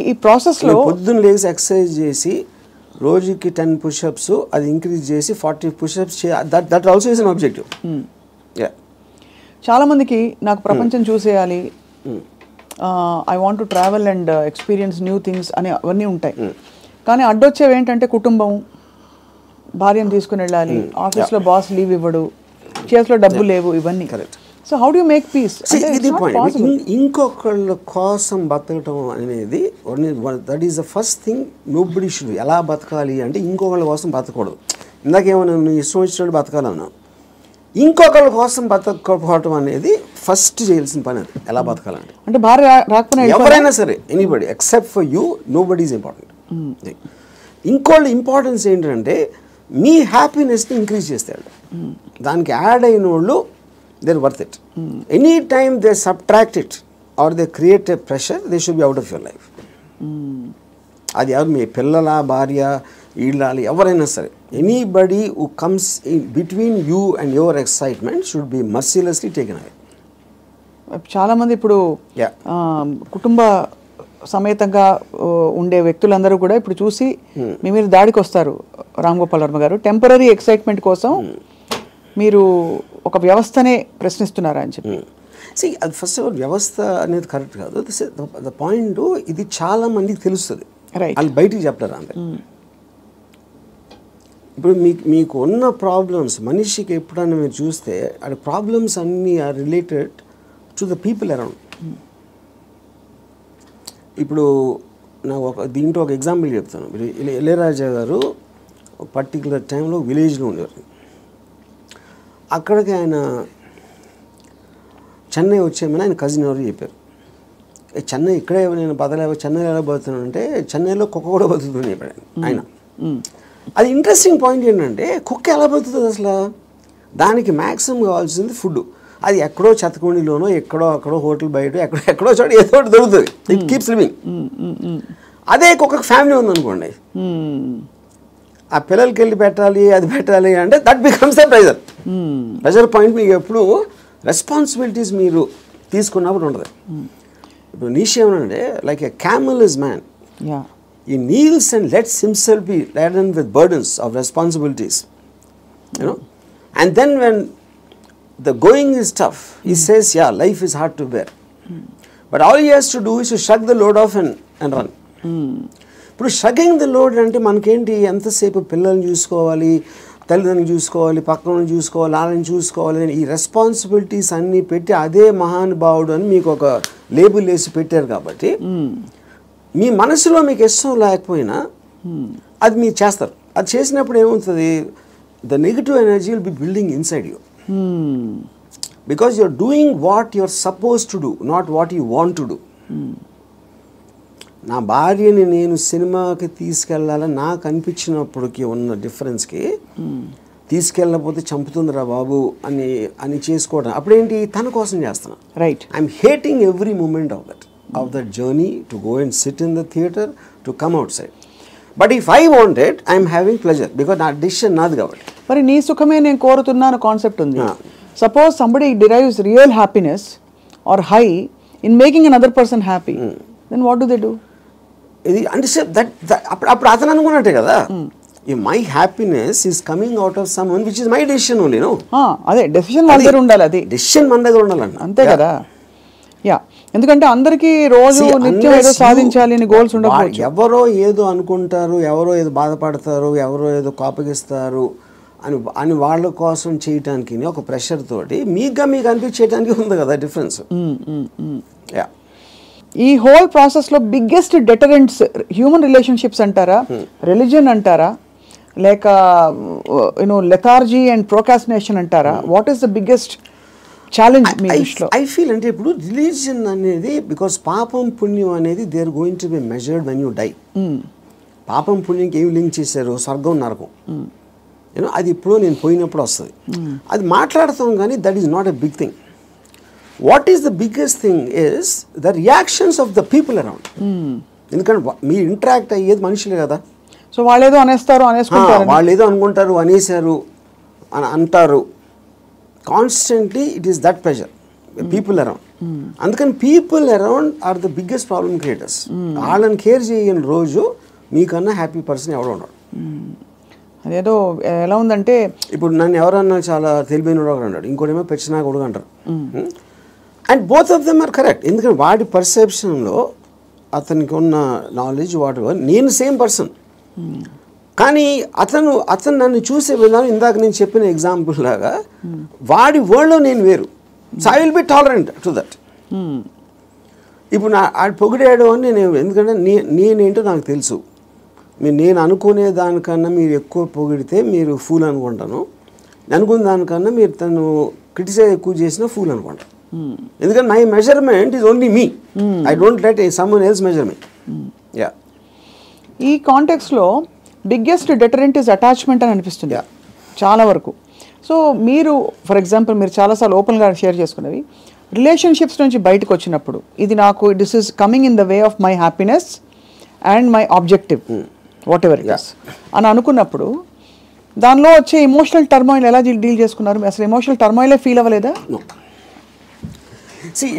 ఈ ప్రాసెస్లో పొద్దున్న లేచి ఎక్సర్సైజ్ చేసి రోజుకి 10 పుషప్స్ అది ఇంక్రీజ్ చేసి 40 pushups that also is an objective. చాలా మందికి నాకు ప్రపంచం చూసేయాలి, I want to travel and experience new things అని అవన్నీ ఉంటాయి. కానీ అడ్డొచ్చేవి ఏంటంటే కుటుంబం, భార్యను తీసుకుని వెళ్ళాలి, ఆఫీస్లో బాస్ లీవ్ ఇవ్వడు, చేతిలో డబ్బు లేవు, ఇవన్నీ. So how do you make peace? ఇది పాయింట్. ఇంకొకళ్ళ కోసం బతకటం అనేది that is the first thing nobody should. ఎలా బతకాలి అంటే ఇంకొకళ్ళ కోసం బతకూడదు. ఇందాకేమన్నా నువ్వు ఇష్టం వచ్చినట్టు బతకాలన్నా, ఇంకొకళ్ళ కోసం బతకపోవటం అనేది ఫస్ట్ చేయాల్సిన పని. అది ఎలా బతకాలంటే అంటే భార్య రాకపోయినా ఎవరైనా సరే, anybody except for you, nobody is important. ఇంకోళ్ళ ఇంపార్టెన్స్ ఏంటంటే మీ హ్యాపీనెస్ని ఇంక్రీజ్ చేస్తాడు. దానికి యాడ్ అయిన వాళ్ళు they're worth it. Anytime they subtract it or they create a pressure, they should be out of your life. అది ఎవరు, మీ పిల్లల, భార్య, ఇళ్ళాలి, ఎవరైనా సరే, anybody who comes in between you and your excitement should be mercilessly taken away. చాలా మంది ఇప్పుడు కుటుంబ సమేతంగా ఉండే వ్యక్తులందరూ కూడా ఇప్పుడు చూసి మీ మీద దాడికి వస్తారు. రామ్ గోపాల్ వర్మ గారు టెంపరరీ ఎక్సైట్మెంట్ కోసం మీరు ఒక వ్యవస్థనే ప్రశ్నిస్తున్నారా అని చెప్పి. అది ఫస్ట్ ఆఫ్ ఆల్ వ్యవస్థ అనేది కరెక్ట్ కాదు. ద పాయింట్, ఇది చాలా మందికి తెలుస్తుంది, వాళ్ళు బయటికి చెప్తారు అంతే. ఇప్పుడు మీకు ఉన్న ప్రాబ్లమ్స్, మనిషికి ఎప్పుడైనా మీరు చూస్తే ఆ ప్రాబ్లమ్స్ అన్నీ are related to the people around. ఇప్పుడు నాకు దీంట్లో ఒక ఎగ్జాంపుల్ చెప్తాను. ఇళయరాజా గారు పర్టికులర్ టైంలో విలేజ్లో ఉండేవారు. అక్కడికి ఆయన చెన్నై వచ్చేమని ఆయన కజిన్ ఎవరు చెప్పారు. చెన్నై ఇక్కడే నేను బతలేవో, చెన్నైలో ఎలా బతుకుతున్నాను అంటే చెన్నైలో కుక్క కూడా బతుకుతుంది చెప్పాడు ఆయన. అది ఇంట్రెస్టింగ్ పాయింట్ ఏంటంటే కుక్క ఎలా బతుకుతుంది అసలు? దానికి మ్యాక్సిమం కావాల్సింది ఫుడ్. అది ఎక్కడో చెత్తకుండిలోనో, ఎక్కడో అక్కడో హోటల్ బయట ఎక్కడో చోట ఏదో ఒకటి దొరుకుతుంది. It keeps living. అదే కుక్కకు ఫ్యామిలీ ఉందనుకోండి, ఆ పిల్లలకి వెళ్ళి పెట్టాలి, అది పెట్టాలి అంటే that becomes the pressure. Pressure point మీకు ఎప్పుడు రెస్పాన్సిబిలిటీస్ మీరు తీసుకున్నప్పుడు ఉంటుంది. ఇప్పుడు నీషే ఏమనంటే like a camel is man, he kneels and lets himself be laden with burdens of responsibilities, you know, and then when the going is tough, he says yeah, life is hard to bear, but all he has to do is to shrug the load off and run. ఇప్పుడు షగింగ్ the load అంటే మనకేంటి, ఎంతసేపు పిల్లల్ని చూసుకోవాలి, తల్లిదండ్రులు చూసుకోవాలి, పక్కన చూసుకోవాలి, వాళ్ళని చూసుకోవాలి, ఈ రెస్పాన్సిబిలిటీస్ అన్నీ పెట్టి అదే మహానుభావుడు అని మీకు ఒక లేబుల్ వేసి పెట్టారు. కాబట్టి మీ మనసులో మీకు ఇష్టం లేకపోయినా అది మీరు చేస్తారు. అది చేసినప్పుడు ఏమవుతుంది, the negative energy will be building inside you, because you are doing what you are supposed to do, not what you want to do. నా భార్యని నేను సినిమాకి తీసుకెళ్ళాలని నాకు అనిపించినప్పటికి ఉన్న డిఫరెన్స్కి, తీసుకెళ్ళకపోతే చంపుతుందిరా బాబు అని చేసుకోవడం అప్పుడేంటి, తన కోసం చేస్తున్నా. Right. I'm hating every moment of that journey to go and sit in the theatre, to come outside. But if I want it, I'm having pleasure, because నా డిసిషన్ నాది కాబట్టి. మరి నీ సుఖమే నేను కోరుతున్నాను కాన్సెప్ట్ ఉంది. Suppose somebody derives real happiness or high in making another person happy, then what do they do? ఇది అంటే అప్పుడు అతను అనుకున్నట్టే కదా, my happiness is coming out of someone which is my decision only. No, అదే decision మన దగ్గర ఉండాలి, అది డెసిషన్ మన దగ్గర ఉండాలండి, అంతే కదా. యా, ఎందుకంటే అందరికీ రోజు నిత్యం ఏదో సాధించాలి అని గోల్స్ ఉండవు. ఎవరో ఏదో అనుకుంటారు, ఎవరో ఏదో బాధపడతారు, ఎవరో ఏదో కోపగిస్తారు అని వాళ్ళ కోసం చేయటానికి ఒక ప్రెషర్ తోటి మీకు అనిపించేయడానికి ఉంది కదా డిఫరెన్స్. యా, ఈ హోల్ ప్రాసెస్లో బిగ్గెస్ట్ డెటరెంట్స్ హ్యూమన్ రిలేషన్షిప్స్ అంటారా, రిలీజియన్ అంటారా, లేక లెథార్జీ అండ్ ప్రోకాస్టినేషన్ అంటారా? What is the biggest challenge మీ దృష్టిలో? ఐ ఫీల్ అంటే ఇప్పుడు రిలీజియన్ అనేది, బికాస్ పాపం పుణ్యం అనేది they are going to be measured when you die. పాపం పుణ్యంకి ఏమి లింక్ చేశారు, స్వర్గం నరకం, అది ఇప్పుడు నేను పోయినప్పుడు వస్తుంది, అది మాట్లాడతాం కానీ that is not a big thing. What is the biggest thing is the reactions of the people around. ఎందుకంటే మీరు ఇంటరాక్ట్ అయ్యేది మనుషులే కదా. సో వాళ్ళు ఏదో అనేస్తారు, వాళ్ళు ఏదో అనుకుంటారు, అనేసారు అని అంటారు. Constantly it is that pressure people around. అందుకని people around are the biggest problem creators. వాళ్ళని కేర్ చేయని రోజు మీకన్నా హ్యాపీ పర్సన్ ఎవడో ఉన్నాడు. అదేదో ఎలా ఉందంటే ఇప్పుడు నన్ను ఎవరన్నా చాలా తెలివైన వాడు అన్నాడు, ఇంకోటేమో పెచ్చినా కొడుకు అంటారు. And both of them are correct. ఎందుకంటే వాడి పర్సెప్షన్లో అతనికి ఉన్న నాలెడ్జ్ వాట్ ఎవర్, నేను సేమ్ పర్సన్. కానీ అతను నన్ను చూసే విధానం ఇందాక నేను చెప్పిన ఎగ్జాంపుల్ లాగా వాడి వరల్డ్లో నేను వేరు. So I will be tolerant to that. ఇప్పుడు ఆడు పొగిడాడు అని నేను, ఎందుకంటే నేనేంటో నాకు తెలుసు. నేను అనుకునే దానికన్నా మీరు ఎక్కువ పొగిడితే మీరు ఫూల్ అనుకుంటాను, అనుకున్న దానికన్నా మీరు తను క్రిటిసైజ్ ఎక్కువ చేసిన ఫూల్ అనుకుంటాను. ఎందుకంటే my measurement is only me. I don't let someone else measure me. Yeah, ఈ కాంటెక్స్లో బిగ్గెస్ట్ డెటరెంట్ ఇస్ అటాచ్మెంట్ అని అనిపిస్తుంది చాలా వరకు. సో మీరు ఫర్ ఎగ్జాంపుల్ మీరు చాలాసార్లు ఓపెన్గా షేర్ చేసుకున్నవి, రిలేషన్షిప్స్ నుంచి బయటకు వచ్చినప్పుడు ఇది నాకు this is coming in the way of my happiness and my objective what ever it is అని అనుకున్నప్పుడు దానిలో వచ్చే ఎమోషనల్ టర్మాయిల్ ఎలా డీల్ చేసుకున్నారు? అసలు ఎమోషనల్ టర్మాయిలే ఫీల్ అవ్వలేదా?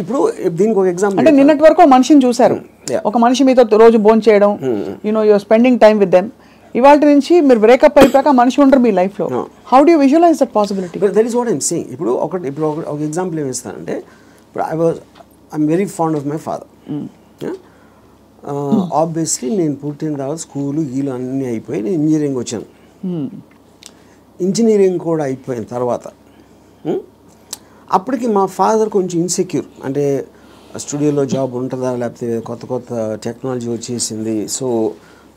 ఇప్పుడు దీనికి ఒక ఎగ్జాంపుల్ అంటే నిన్నటి వరకు మనిషిని చూశారు, ఒక మనిషి మీతో రోజు భోజనం చేయడం, you're spending time with them. ఇవాళ నుంచి మీరు బ్రేకప్ అయిపోయాక మనిషి ఉండరు మీ లైఫ్లో. How do visualize that possibility? That is what I'm saying. ఇప్పుడు ఒక ఎగ్జాంపుల్ ఏమి ఇస్తానంటే, ఇప్పుడు I'm very fond of my father. Obviously నేను పుట్టిన తర్వాత స్కూలు గీలు అన్నీ అయిపోయి నేను ఇంజనీరింగ్ వచ్చాను. ఇంజనీరింగ్ కూడా అయిపోయిన తర్వాత అప్పటికి మా ఫాదర్ కొంచెం ఇన్సెక్యూర్, అంటే స్టూడియోలో జాబ్ ఉంటుందా, లేకపోతే కొత్త టెక్నాలజీ వచ్చేసింది, సో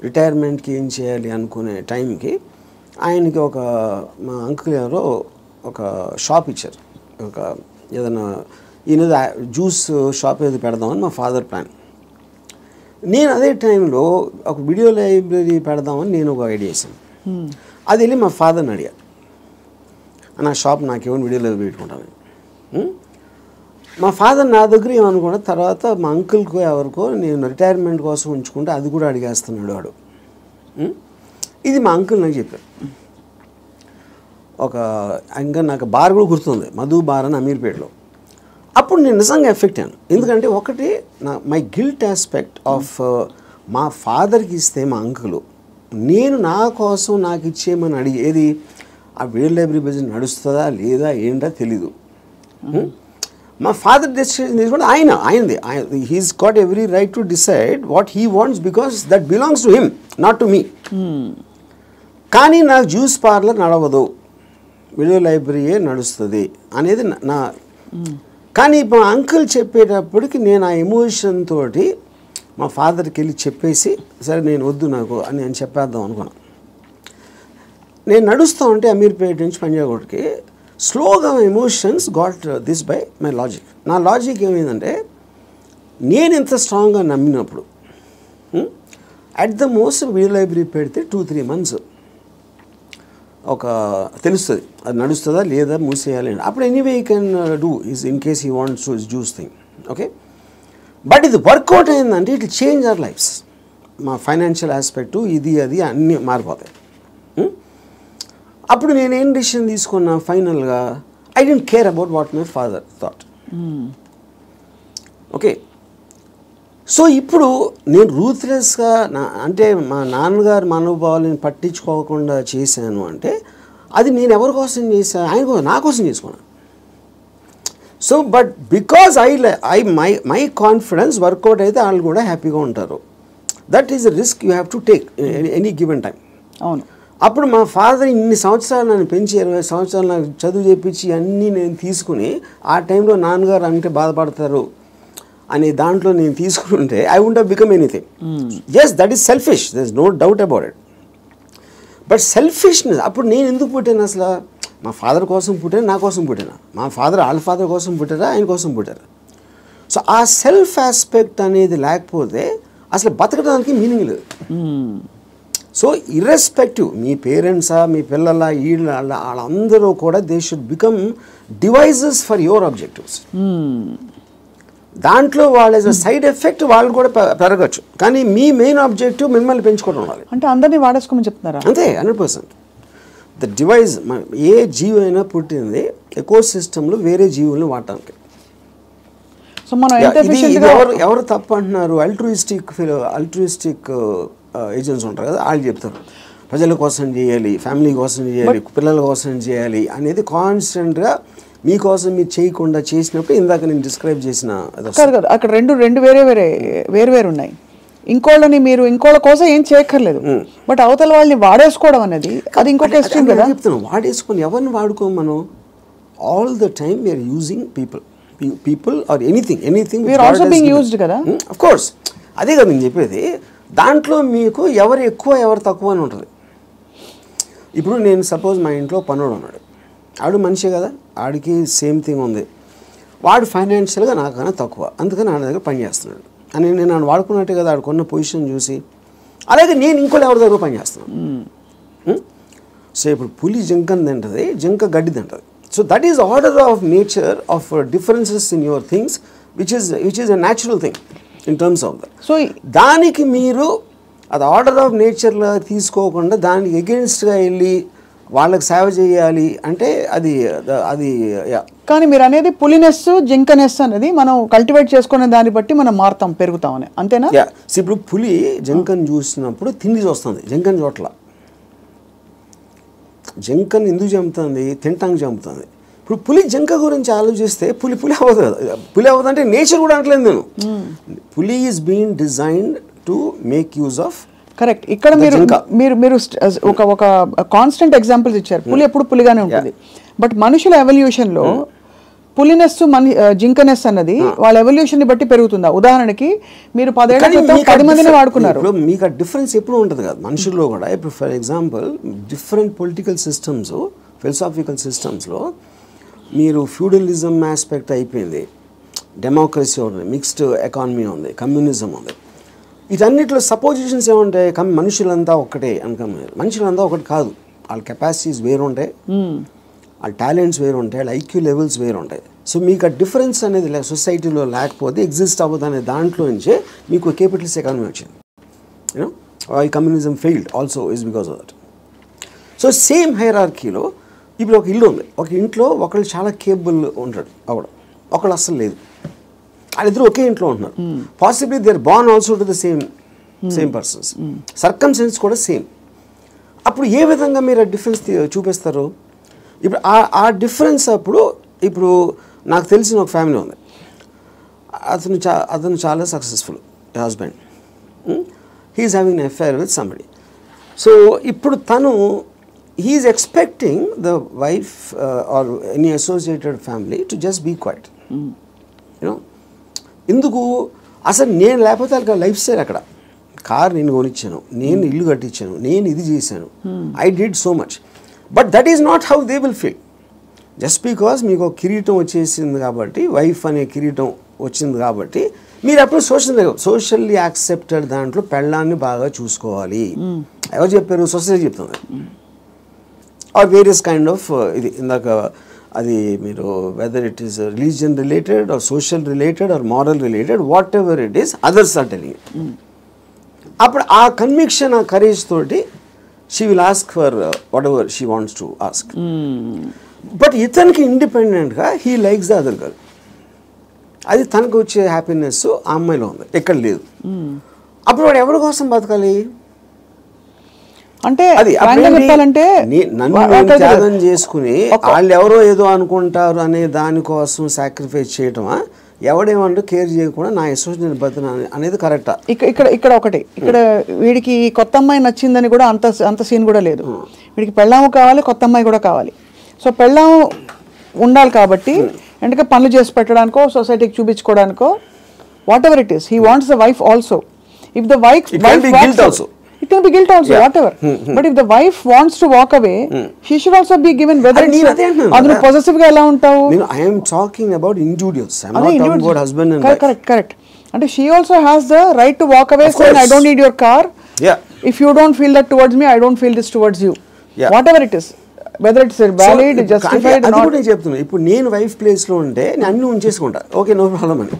రిటైర్మెంట్కి ఏం చేయాలి అనుకునే టైంకి ఆయనకి మా అంకుల్ ఎవరో ఒక షాప్ ఇచ్చారు. ఏదైనా ఈయన జ్యూస్ షాప్ ఏదో పెడదామని మా ఫాదర్ ప్లాన్. నేను అదే టైంలో ఒక వీడియో లైబ్రరీ పెడదామని నేను ఒక ఐడియా వేసాను. అది వెళ్ళి మా ఫాదర్ని అడిగా, నా షాప్ నాకేమో వీడియో లైబ్రరీ పెట్టుకుంటాను. మా ఫాదర్ నా దగ్గర ఏమనుకున్నా, తర్వాత మా అంకుల్కో ఎవరికో నేను రిటైర్మెంట్ కోసం ఉంచుకుంటే అది కూడా అడిగేస్తున్నాడు వాడు. ఇది మా అంకుల్ నాకు చెప్పారు. ఇంకా నాకు బార్ కూడా గుర్తుంది, మధు బార్ అని అమీర్పేటలో. అప్పుడు నేను నిజంగా ఎఫెక్ట్ అయ్యాను. ఎందుకంటే ఒకటి మై గిల్ట్ ఆస్పెక్ట్ ఆఫ్ మా ఫాదర్కి ఇస్తే మా అంకులు, నేను నా కోసం నాకు ఇచ్చేయమని అడిగేది ఆ వీడియో లైబ్రరీ బిజినెస్ నడుస్తుందా లేదా ఏంటో తెలీదు. మా ఫాదర్ డెసిషన్ తీసుకుంటే ఆయనది he's got every right to decide what he wants because that belongs to him, not to me. కానీ నాకు జ్యూస్ పార్లర్ నడవదు, వీడియో లైబ్రరీయే నడుస్తుంది అనేది నా. కానీ మా అంకుల్ చెప్పేటప్పటికి నేను ఆ ఎమోషన్ తోటి మా ఫాదర్కి వెళ్ళి చెప్పేసి, సరే నేను వద్దు నాకు అని నేను చెప్పేద్దాం అనుకున్నాను. నేను నడుస్తూ ఉంటే అమీర్పేట నుంచి పంజాగుట్కి స్లోగా emotions got this by my logic. నా లాజిక్ ఏమైందంటే, నేను ఎంత స్ట్రాంగ్గా నమ్మినప్పుడు at the most video library పెడితే 2-3 months తెలుస్తుంది అది నడుస్తుందా లేదా మూసేయాలి అని. అప్పుడు anyway you can do is in case he wants to juice thing. Okay, but ఇది వర్కౌట్ అయిందంటే it will change our lives. మా ఫైనాన్షియల్ ఆస్పెక్టు ఇది అది అన్నీ మారిపోతాయి. అప్పుడు నేనేం డిసిషన్ తీసుకున్నా ఫైనల్గా, I don't care about what my father thought. Okay, so ఇప్పుడు నేను రూత్లెస్గా అంటే మా నాన్నగారు మనోభావాలను పట్టించుకోకుండా చేశాను అంటే అది నేను ఎవరి కోసం చేశాను? ఆయన కోసం, నా కోసం చేసుకున్నాను. So but because my confidence work out అయితే వాళ్ళు కూడా హ్యాపీగా ఉంటారు. That is the risk you have to take any given time. అవును. అప్పుడు మా ఫాదర్ ఇన్ని సంవత్సరాలు నన్ను పెంచి 20 సంవత్సరాలు నాకు చదువు చెప్పించి అన్నీ నేను తీసుకుని ఆ టైంలో నాన్నగారు అంటే బాధపడతారు అనే దాంట్లో నేను తీసుకుంటే I won't have become anything. Yes, that is selfish, there is no doubt about it. But selfishness, అప్పుడు నేను ఎందుకు పుట్టాను అసలు? మా ఫాదర్ కోసం పుట్టాను, నా కోసం పుట్టాను. మా ఫాదర్ వాళ్ళ ఫాదర్ కోసం పుట్టారా, ఆయన కోసం పుట్టారు. సో ఆ సెల్ఫ్ ఆస్పెక్ట్ అనేది లేకపోతే అసలు బతకడానికి మీనింగ్ లేదు. సో ఇర్రెస్పెక్టివ్ మీ పేరెంట్సా, మీ పిల్లల, వాళ్ళందరూ కూడా they should become devices for your objectives. దాంట్లో వాళ్ళ సైడ్ ఎఫెక్ట్ వాళ్ళు కూడా పెరగచ్చు, కానీ మీ మెయిన్ ఆబ్జెక్టివ్ మిమ్మల్ని పెంచుకోవడం ఉండాలి. అంటే అందరినీ వాడేసుకోమని చెప్తున్నారా? అంతే, 100%. ద డివైజ్, ఏ జీవి అయినా పుట్టింది ఎకో సిస్టంలో వేరే జీవులను వాడటానికి. సో మనం ఎంత ఎఫిషియెంట్గా ఎవరు తప్పు అంటున్నారు? అల్ట్రూయిస్టిక్ ఏజెంట్స్ ఉంటారు కదా, వాళ్ళు చెప్తారు ప్రజల కోసం చేయాలి, ఫ్యామిలీ కోసం చేయాలి, పిల్లల కోసం చేయాలి అనేది కాన్స్టెంట్గా మీకోసం మీరు చేయకుండా చేసినప్పుడు ఇందాక నేను డిస్క్రైబ్ చేసిన కాదు కదా, అక్కడ రెండు వేరు ఉన్నాయి. ఇంకోళ్ళని మీరు ఇంకోళ్ళ కోసం ఏం చేయక్కర్లేదు, బట్ అవతల వాళ్ళని వాడేసుకోవడం అనేది అది ఇంకొక ఎక్స్ట్రీమ్ కదా. చెప్తాను, వాడేసుకొని ఎవరిని వాడుకోం మనం. All the time we're using people or anything we're also being used కదా. ఆఫ్ కోర్స్, అదే కదా నేను చెప్పేది. దాంట్లో మీకు ఎవరు ఎక్కువ ఎవరు తక్కువ అని ఉంటుంది. ఇప్పుడు నేను సపోజ్ మా ఇంట్లో పనుడు ఉన్నాడు, ఆడు మనిషే కదా, ఆడికి సేమ్ థింగ్ ఉంది, వాడు ఫైనాన్షియల్గా నాకన్నా తక్కువ, అందుకని ఆడ దగ్గర పని చేస్తున్నాడు అని నేను ఆడు వాడుకున్నట్టే కదా, ఆడుకున్న పొజిషన్ చూసి. అలాగే నేను ఇంకోటి ఎవరి దగ్గర పని చేస్తున్నాను. సో ఇప్పుడు పులి జింకని తింటుంది, జింక గడ్డి తింటుంది. So that is order of nature of differences in your things which is a natural thing in terms of that. So దానికి మీరు అది ఆర్డర్ ఆఫ్ నేచర్లో తీసుకోకుండా దానికి ఎగెన్స్ట్గా వెళ్ళి వాళ్ళకి సేవ చేయాలి అంటే అది. కానీ మీరు అనేది పులినెస్ జింకనెస్ అనేది మనం కల్టివేట్ చేసుకునే దాన్ని బట్టి మనం మారుతాం, పెరుగుతామని, అంతేనా? ఇప్పుడు పులి జింకను చూసినప్పుడు తిండి చూస్తుంది, జింకను చోట్ల. జింకను ఎందుకు చంపుతుంది? తింటానికి చంపుతుంది. ఇప్పుడు పులి జింక గురించి ఆలోచిస్తే పులి అవ్వదు కదా. పులి అవ్వదు అంటే నేచర్ కూడా అంటలేదు నేను. పులి is being designed to make use of. Correct. ఇక్కడ మీరు ఒక కాన్స్టెంట్ ఎగ్జాంపుల్స్ ఇచ్చారు. పులి ఎప్పుడు పులిగానే ఉంటుంది, బట్ మనుషుల ఎవల్యూషన్లో పులినెస్ జింకనెస్ అన్నది వాళ్ళ ఎవల్యూషన్ ని బట్టి పెరుగుతుందా? ఉదాహరణకి మీరు 10 ఏళ్ల క్రితం 10 మందిని వాడుకున్నారు, మీకు ఆ డిఫరెన్స్ ఎప్పుడు ఉంటుంది కదా మనుషుల్లో కూడా. ఇప్పుడు for example different political systems, philosophical సిస్టమ్స్లో మీరు ఫ్యూడలిజం ఆస్పెక్ట్ అయిపోయింది, డెమోక్రసీ ఉంది, మిక్స్డ్ ఎకానమీ ఉంది, కమ్యూనిజం ఉంది. వీటన్నిటిలో సపోజిషన్స్ ఏముంటాయి? మనుషులంతా ఒకటే అనుకున్నారు. మనుషులంతా ఒకటి కాదు, వాళ్ళ కెపాసిటీస్ వేరు ఉంటాయి, వాళ్ళ టాలెంట్స్ వేరు ఉంటాయి, వాళ్ళ ఐక్యూ లెవెల్స్ వేరు ఉంటాయి. సో మీకు ఆ డిఫరెన్స్ అనేది సొసైటీలో లేకపోతే ఎగ్జిస్ట్ అవ్వదు అనే దాంట్లో నుంచే మీకు క్యాపిటలిస్ట్ ఎకానమీ వచ్చింది. యూనో ఈ communism failed also is because of that. So same హైరార్కీలో ఇప్పుడు ఒక ఇల్లు ఉంది, ఒక ఇంట్లో ఒకళ్ళు చాలా కేపబుల్ ఉంటాడు అవడం, ఒకళ్ళు అస్సలు లేదు, వాళ్ళిద్దరు ఒకే ఇంట్లో ఉంటున్నారు. Possibly they are born also to the same persons, circumstances కూడా సేమ్. అప్పుడు ఏ విధంగా మీరు ఆ డిఫరెన్స్ చూపిస్తారు? ఇప్పుడు ఆ డిఫరెన్స్ అప్పుడు ఇప్పుడు నాకు తెలిసిన ఒక ఫ్యామిలీ ఉంది, అతను చాలా successful husband, he's having an affair with somebody. So ఇప్పుడు తను he's expecting the wife or any associated family to just be quiet. You know ఎందుకు? అసలు నేను లేకపోతే వాళ్ళకి లైఫ్ స్టైల్ అక్కడ, కార్ నేను కొనిచ్చాను, నేను ఇల్లు కట్టించాను, నేను ఇది చేశాను, I did so much, but that is not how they will feel. Just because మీకు ఒక కిరీటం వచ్చేసింది కాబట్టి, వైఫ్ అనే కిరీటం వచ్చింది కాబట్టి మీరు అప్పుడు సోషల్లీ యాక్సెప్టెడ్ దాంట్లో పెళ్ళాన్ని బాగా చూసుకోవాలి. ఎవరు చెప్పారు? సొసైటీ చెప్తుంది. ఆర్ వేరియస్ కైండ్ ఆఫ్ ఇది ఇందాక అది మీరు whether it is religion related or social related or moral related, whatever it is, others are telling it. అప్పుడు ఆ కన్విక్షన్, ఆ కరేజ్ తోటి she will ask for whatever she wants to ask. But ఇతనికి ఇండిపెండెంట్గా he likes the other girl. అది తనకు వచ్చే happiness ఆ అమ్మాయిలో ఉంది, ఎక్కడ లేదు. అప్పుడు వాడు ఎవరి కోసం బతకాలి? అంటే నన్ను త్యాగం చేసుకుని వాళ్ళు ఎవరో ఏదో అనుకుంటారు అనే దానికోసం సాక్రిఫైస్ చేయటమా? ఎవడేమంటూ కేర్ చేయకుండా నా అసోసియేషన్ బతున అనేది కరెక్టా? ఇక్కడ ఒకటి, ఇక్కడ వీడికి కొత్త అమ్మాయి నచ్చిందని కూడా అంత సీన్ కూడా లేదు. వీడికి పెళ్ళాము కావాలి, కొత్త అమ్మాయి కూడా కావాలి. సో పెళ్ళాము ఉండాలి కాబట్టి ఎందుకంటే పనులు చేసి పెట్టడానికో, సొసైటీకి చూపించుకోవడానికో, whatever it is, he wants the wife also. If the wife it can be guilt also, whatever. But if the wife wants to walk away, she should also be given whether it's adunu possessive ga ela untavu. I am talking about individuals. I am not talking about husband and wife. Correct. And she also has the right to walk away saying I don't need your car. Yeah. If you don't feel that towards me, I don't feel this towards you. Whatever it is, whether it's valid, justified or not. అది కూడా నేను చెప్తున్నా. ఇప్పుడు నేను wife place లో ఉంటే నేను అన్ని ఉంచేసుకుంటా, ఓకే నో ప్రాబ్లం అని.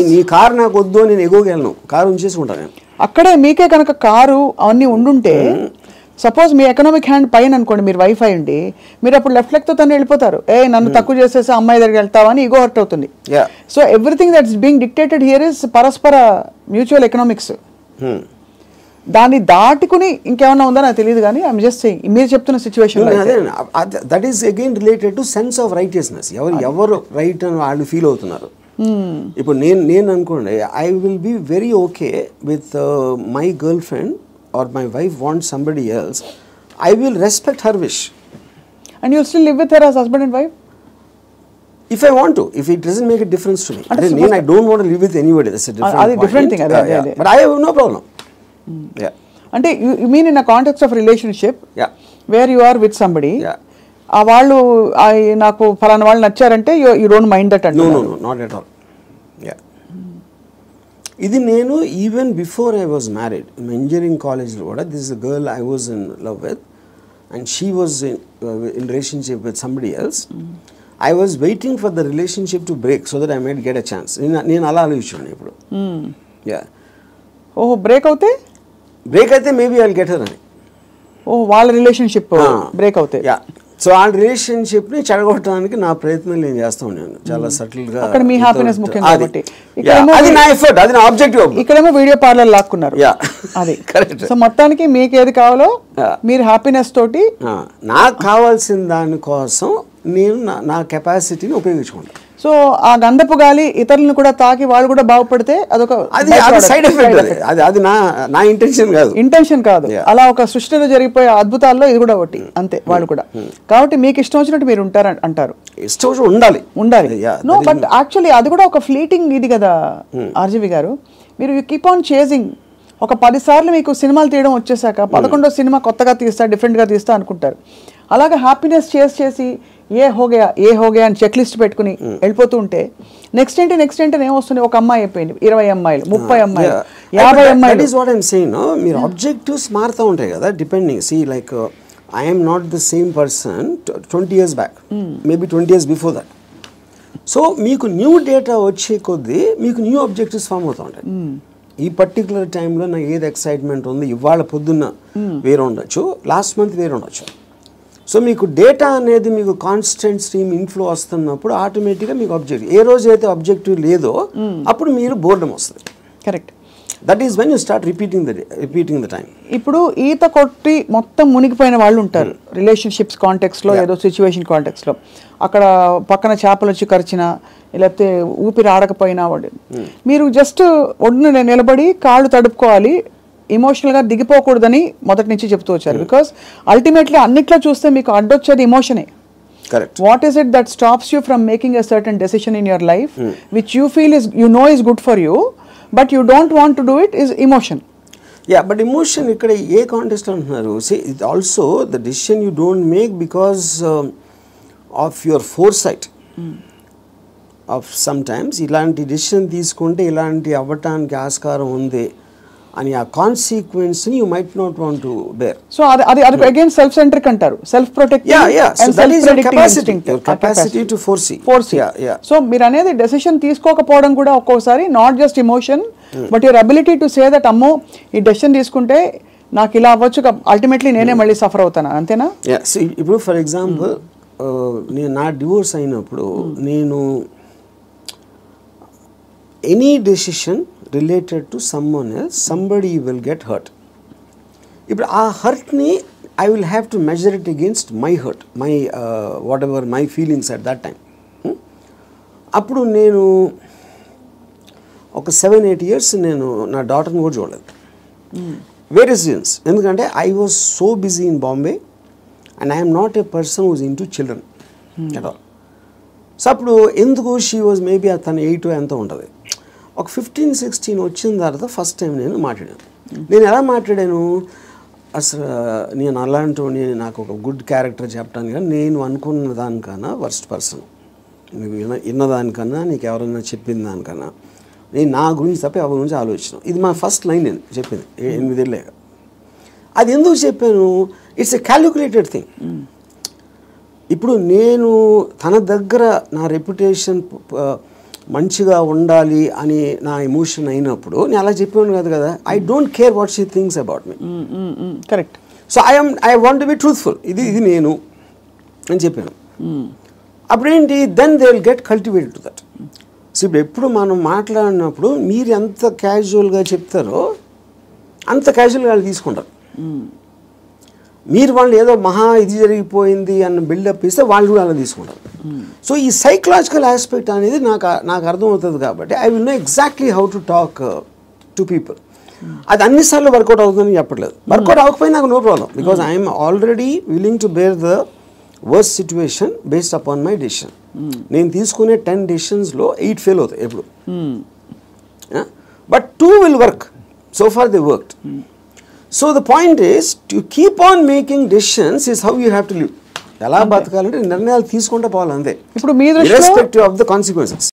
నీ కారు నాకు వద్దు, నేను ఎగోగలను, కారు ఉంచేసుకుంటాను నేను. అక్కడే మీకే కనుక కారు అవన్నీ ఉండుంటే సపోజ్ మీ ఎకనామిక్ హ్యాండ్ పైన అనుకోండి, మీరు వైఫై ఉండి మీరు అప్పుడు లెఫ్ట్ లెగ్ తో తను వెళ్ళిపోతారు, నన్ను తక్కువ చేసేసి అమ్మాయి దగ్గరికి వెళ్తావా అని ఈగో హర్ట్ అవుతుంది. So everything that's being dictated here is పరస్పర మ్యూచువల్ ఎకనామిక్స్. దాన్ని దాటుకుని ఇంకేమన్నా ఉందో నాకు తెలియదు, కానీ ఐఎమ్ జస్ట్ సేయింగ్ మీరు చెప్తున్న situation that is again related to sense of righteousness. ఎవరు రైట్ అని వాళ్ళు ఫీల్ అవుతున్నారు. ఇప్పుడు నేను అనుకోండి, I will be very okay with my girl friend or my wife wants somebody else, I will respect her wish. And you'll still live with her as husband and wife? If I want to, if it doesn't make a difference to me. I don't want to live with anybody, that's a different thing. But I have no problem. Ante you mean in a context of relationship, where you are with somebody, వాళ్ళు నాకు ఫలానా వాళ్ళు నచ్చారంటే you don't mind that at all? No, not at all. ఇది నేను even before I was married, engineering కాలేజ్లో కూడా this is a girl I was in love with and she was in relationship with somebody else. I was waiting for the relationship to break so that I might get a chance. నేను అలా ఆలోచించాను ఇప్పుడు. ఓహో, break అయితే maybe I will get her అని. ఓహో, వాళ్ళ relationship break అవుతే. సో ఆ రిలేషన్షిప్ని చెడగొట్టడానికి నా ప్రయత్నం నేను చేస్తూ ఉన్నాను చాలా సటిల్గా. అక్కడ మీ హ్యాపీనెస్ ముఖ్యం కాబట్టి అది నా ఎఫర్ట్, అది నా ఆబ్జెక్టివ్. ఇక్కడేమో వీడియో పార్లర్ లాక్కున్నారు. అది కరెక్ట్. సో మొత్తానికి మీకు ఏది కావాలో మీరు హ్యాపీనెస్ తోటి, నాకు కావాల్సిన దానికోసం నేను నా కెపాసిటీని ఉపయోగించుకుంటాను. సో ఆ గంధపు గాలి ఇతరులను కూడా తాకి వాళ్ళు కూడా బాగుపడితే అదొక సైడ్ ఎఫెక్ట్. అది నా ఇంటెన్షన్ కాదు. అలా ఒక సృష్టిలో జరిగిపోయే అద్భుతాల్లో ఇది కూడా ఒకటి అంతే. వాళ్ళు కూడా కాబట్టి మీకు ఇష్టం వచ్చినట్టు మీరు ఉంటారు అంటారు. ఇష్టం ఉండాలి. నో, బట్ యాక్చువల్లీ అది కూడా ఒక ఫ్లీటింగ్ ఇది కదా ఆర్జీవి గారు. మీరు యూ కీప్ ఆన్ చేజింగ్. ఒక 10 సార్లు మీకు సినిమాలు తీయడం వచ్చేసాక 11వ సినిమా కొత్తగా తీస్తా, డిఫరెంట్గా తీస్తా అనుకుంటారు. అలాగే హ్యాపీనెస్ చేసి ఏ హోగయా అని చెక్ లిస్ట్ పెట్టుకుని వెళ్ళిపోతూ ఉంటే నెక్స్ట్ ఏంటి ఏమొస్తుంది? ఒక అమ్మాయి అయిపోయింది, 20 అమ్మాయిలు, 30 అమ్మాయిలు, 50 అమ్మాయిలు. మీరు ఆబ్జెక్టివ్స్ మారుతూ ఉంటాయి కదా depending. See like I am not the same person 20 years back, maybe 20 years before that. So మీకు న్యూ డేటా వచ్చే కొద్దీ మీకు న్యూ ఆబ్జెక్టివ్స్ ఫామ్ అవుతూ ఉంటాయి. ఈ పర్టికులర్ టైంలో నాకు ఏది ఎక్సైట్మెంట్ ఉంది, ఇవాళ పొద్దున్న వేరే ఉండొచ్చు, లాస్ట్ మంత్ వేరే ఉండొచ్చు. సో మీకు డేటా అనేది మీకు కాన్స్టెంట్ స్ట్రీమ్ ఇన్ఫ్లో వస్తున్నప్పుడు ఆటోమేటిక్గా మీకు ఆబ్జెక్టివ్, ఏ రోజు అయితే ఆబ్జెక్టివ్ లేదో అప్పుడు మీరు బోర్డమ్ వస్తుంది. Correct. That is when you start repeating the time. ఇప్పుడు ఈత కొట్టి మొత్తం మునిగిపోయిన వాళ్ళు ఉంటారు రిలేషన్షిప్స్ కాంటెక్స్లో, ఏదో సిచ్యువేషన్ కాంటెక్స్లో. అక్కడ పక్కన చేపలు వచ్చి కరిచినా లేకపోతే ఊపిరి ఆడకపోయినా వాడు, మీరు జస్ట్ ఒడ్డున నిలబడి కాళ్ళు తడుపుకోవాలి, ఇమోషనల్గా దిగిపోకూడదని మొదటి నుంచి చెప్తూ వచ్చారు. బికాస్ అల్టిమేట్లీ అన్నిట్లో చూస్తే మీకు అడ్డొచ్చేది ఇమోషనే. Correct. What is it that stops you from making a certain decision in your life which you feel is, you know, is good for you but you don't want to do it, is emotion. Yeah, but emotion ikkada A context అంటున్నారు. See, it also the decision you don't make because of your foresight. Of sometimes ఇలాంటి decision తీసుకుంటే ఇలాంటి అవ్వటానికి ఆస్కారం ఉంది అని ఆ consequence ని you might not want to bear. So అది అగైన్ సెల్ఫ్ సెంట్రిక్ అంటారు, self protecting and self predicting instinct, capacity to foresee. So మీరు అనేది డెసిషన్ తీసుకోకపోవడం కూడా ఒక్కోసారి not just emotion but your ability to say that అమ్మో ఈ డెసిషన్ తీసుకుంటే నాకు ఇలా అవ్వచ్చు, అల్టిమేట్లీ నేనే మళ్ళీ సఫర్ అవుతాను, అంతేనా? ఇప్పుడు ఫర్ ఎగ్జాంపుల్ నేను నా డివోర్స్ అయినప్పుడు నేను any decision related to someone else, somebody will get hurt. ఇప్పుడు ఆ హర్ట్ని I will have to measure it against my hurt, my whatever my feelings at that time. అప్పుడు నేను ఒక 7-8 years నేను నా డాటర్ని కూడా చూడలేదు. Various reasons. ఎందుకంటే I was so busy in Bombay and I am not a person who is into children at all. So అప్పుడు ఎందుకు షీ వాజ్ మేబీ తను 8 ఎంతో ఉంటుంది. ఒక 15-16 వచ్చిన తర్వాత ఫస్ట్ టైం నేను మాట్లాడాను. నేను ఎలా మాట్లాడాను, అసలు నేను అలాంటి నాకు ఒక గుడ్ క్యారెక్టర్ చెప్పడానికి కానీ నేను అనుకున్న దానికన్నా వర్స్ట్ పర్సన్, నీకు విన్నదానికన్నా నీకు ఎవరైనా చెప్పిన దానికన్నా నేను నా గురించి తప్ప ఎవరి గురించి ఆలోచించాను. ఇది మా ఫస్ట్ లైన్ నేను చెప్పింది 8 ఏళ్ళేగా. అది ఎందుకు చెప్పాను, ఇట్స్ ఎ క్యాలిక్యులేటెడ్ థింగ్. ఇప్పుడు నేను తన దగ్గర నా రెప్యుటేషన్ మంచిగా ఉండాలి అని నా ఎమోషన్ అయినప్పుడు నేను అలా చెప్పాను కాదు కదా. I don't care what she thinks about me. Correct. So I want to be truthful, ఇది నేను అని చెప్పాను. అప్పుడేంటి, then they will get cultivated to that. So ఇప్పుడు ఎప్పుడు మనం మాట్లాడినప్పుడు మీరు ఎంత క్యాజువల్గా చెప్తారో అంత క్యాజువల్గా వాళ్ళు తీసుకుంటారు. మీరు వాళ్ళు ఏదో మహా ఇది జరిగిపోయింది అన్న బిల్డప్ ఇస్తే వాళ్ళు కూడా అలా తీసుకుంటారు. సో ఈ సైకలాజికల్ ఆస్పెక్ట్ అనేది నాకు అర్థమవుతుంది కాబట్టి I will know exactly how to talk to people. అది అన్నిసార్లు వర్కౌట్ అవుతుందని చెప్పట్లేదు. వర్కౌట్ అవ్వకపోయినా నాకు no problem, because I'm already willing to bear the worst situation based upon my decision. నేను తీసుకునే 10 డెసిషన్స్లో 8 ఫెయిల్ అవుతాయి ఎప్పుడు. But 2 will work. So far they worked. So the point is to keep on making decisions is how you have to live. ఎలా బతకాలంటే నిర్ణయాలు తీసుకుంటే పోవాలి అంతే, ఇప్పుడు మీ ఇర్రెస్పెక్టివ్ ఆఫ్ ద కాన్సిక్వెన్సెస్.